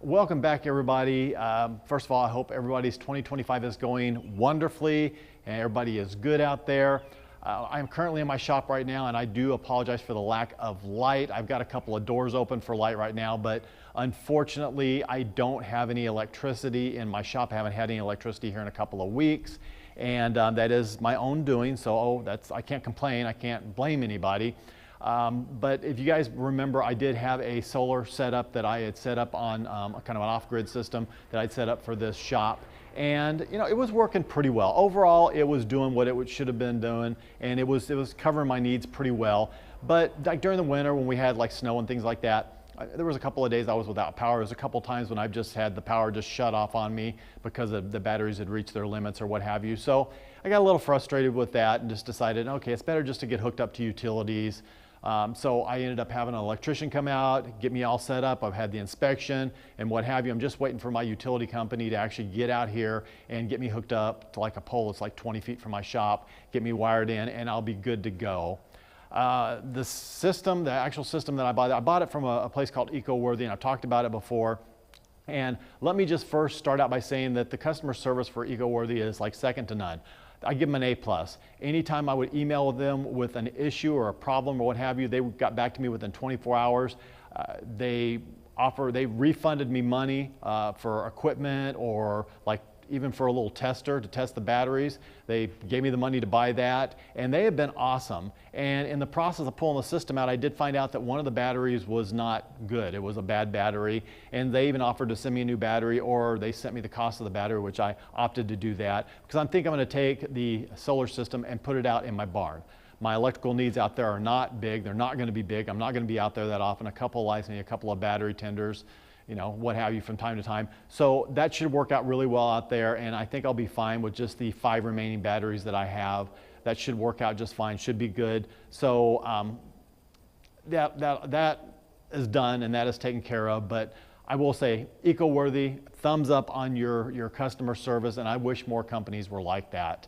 Welcome back, everybody. First of all, I hope everybody's 2025 is going wonderfully and everybody is good out there. I'm currently in my shop right now, and I do apologize for the lack of light. I've got a couple of doors open for light right now, but unfortunately, I don't have any electricity in my shop. I haven't had any electricity here in a couple of weeks, and that is my own doing, so I can't complain. I can't blame anybody. But if you guys remember, I did have a solar setup that I had set up on kind of an off-grid system that I'd set up for this shop. And it was working pretty well. Overall, it was doing what it should have been doing, and it was covering my needs pretty well. But like during the winter when we had like snow and things like that, there was a couple of days I was without power. There was a couple of times when I've just had the power just shut off on me because the batteries had reached their limits or what have you. So I got a little frustrated with that and just decided, okay, it's better just to get hooked up to utilities. So I ended up having an electrician come out, get me all set up. I've had the inspection and what have you. I'm just waiting for my utility company to actually get out here and get me hooked up to like a pole that's like 20 feet from my shop, get me wired in, and I'll be good to go. The system, the actual system that I bought it from a place called EcoWorthy, and I've talked about it before. And let me just first start out by saying that the customer service for EcoWorthy is like second to none. I give them an A+. Anytime I would email them with an issue or a problem or what have you, they got back to me within 24 hours. They refunded me money for equipment or like even for a little tester to test the batteries. They gave me the money to buy that, and they have been awesome. And in the process of pulling the system out, I did find out that one of the batteries was not good. It was a bad battery, and they even offered to send me a new battery, or they sent me the cost of the battery, which I opted to do that because I think I'm going to take the solar system and put it out in my barn. My electrical needs out there are not big. They're not going to be big. I'm not going to be out there that often. A couple of lights, maybe a couple of battery tenders, what have you from time to time. So that should work out really well out there, and I think I'll be fine with just the 5 remaining batteries that I have. That should work out just fine, should be good. So that is done and that is taken care of, but I will say EcoWorthy, thumbs up on your customer service, and I wish more companies were like that.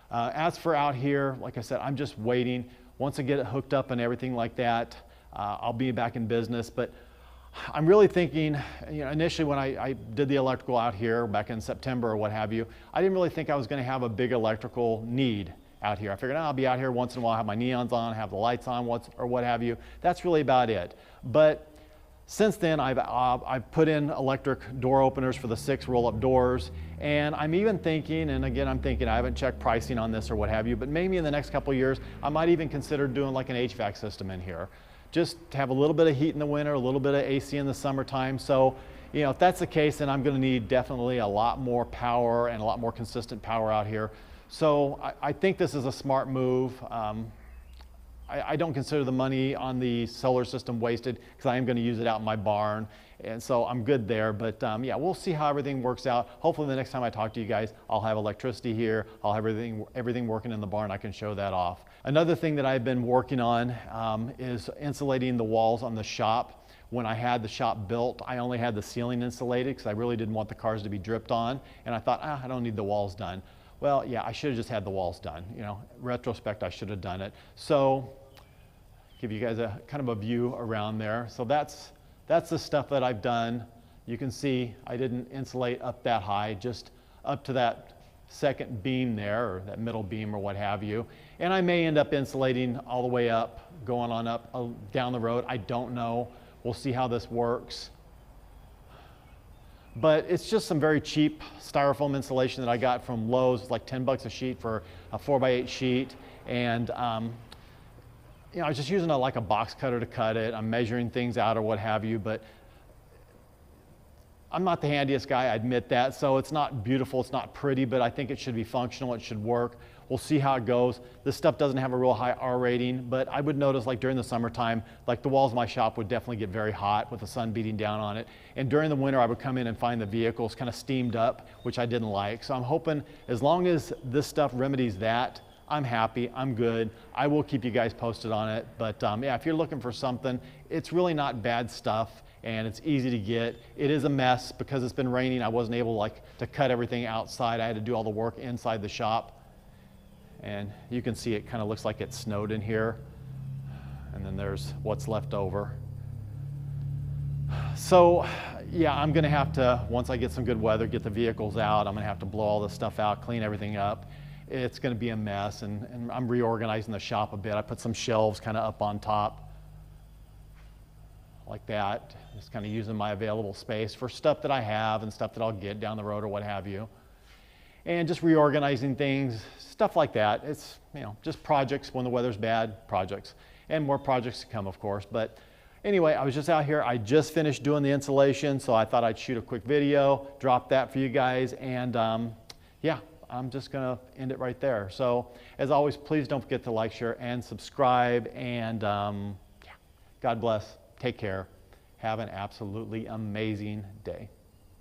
As for out here, like I said, I'm just waiting. Once I get it hooked up and everything like that, I'll be back in business. But I'm really thinking, initially when I did the electrical out here back in September or what have you, I didn't really think I was going to have a big electrical need out here. I figured I'll be out here once in a while, have my neons on, have the lights on, or what have you. That's really about it. But since then, I've put in electric door openers for the 6 roll-up doors, and I'm even thinking, and again, I'm thinking, I haven't checked pricing on this or what have you, but maybe in the next couple of years, I might even consider doing like an HVAC system in here. Just to have a little bit of heat in the winter, a little bit of AC in the summertime. So, if that's the case, then I'm going to need definitely a lot more power and a lot more consistent power out here. So I think this is a smart move. I don't consider the money on the solar system wasted because I am going to use it out in my barn. And so I'm good there. But yeah, we'll see how everything works out. Hopefully the next time I talk to you guys, I'll have electricity here. I'll have everything working in the barn. I can show that off. Another thing that I've been working on is insulating the walls on the shop. When I had the shop built, I only had the ceiling insulated because I really didn't want the cars to be dripped on. And I thought, I don't need the walls done. Well, yeah, I should have just had the walls done. Retrospect, I should have done it. So give you guys a kind of a view around there. So that's the stuff that I've done. You can see I didn't insulate up that high, just up to that second beam there, or that middle beam or what have you. And I may end up insulating all the way up, going on up down the road. I don't know. We'll see how this works. But it's just some very cheap styrofoam insulation that I got from Lowe's. It's like 10 bucks a sheet for a 4x8 sheet. And I was just using like a box cutter to cut it. I'm measuring things out or what have you, but I'm not the handiest guy, I admit that. So it's not beautiful, it's not pretty, but I think it should be functional, it should work. We'll see how it goes. This stuff doesn't have a real high R rating, but I would notice like during the summertime, like the walls of my shop would definitely get very hot with the sun beating down on it. And during the winter, I would come in and find the vehicles kind of steamed up, which I didn't like. So I'm hoping as long as this stuff remedies that, I'm happy, I'm good. I will keep you guys posted on it. But yeah, if you're looking for something, it's really not bad stuff and it's easy to get. It is a mess because it's been raining. I wasn't able to cut everything outside. I had to do all the work inside the shop. And you can see it kind of looks like it snowed in here. And then there's what's left over. So yeah, I'm gonna have to, once I get some good weather, get the vehicles out, I'm gonna have to blow all this stuff out, clean everything up. It's gonna be a mess, and I'm reorganizing the shop a bit. I put some shelves kind of up on top like that, just kind of using my available space for stuff that I have and stuff that I'll get down the road or what have you. And just reorganizing things, stuff like that. It's, you know, just projects when the weather's bad, projects. And more projects to come, of course. But anyway, I was just out here. I just finished doing the insulation, so I thought I'd shoot a quick video, drop that for you guys, and yeah, I'm just gonna end it right there. So as always, please don't forget to like, share, and subscribe, and yeah, God bless, take care, have an absolutely amazing day.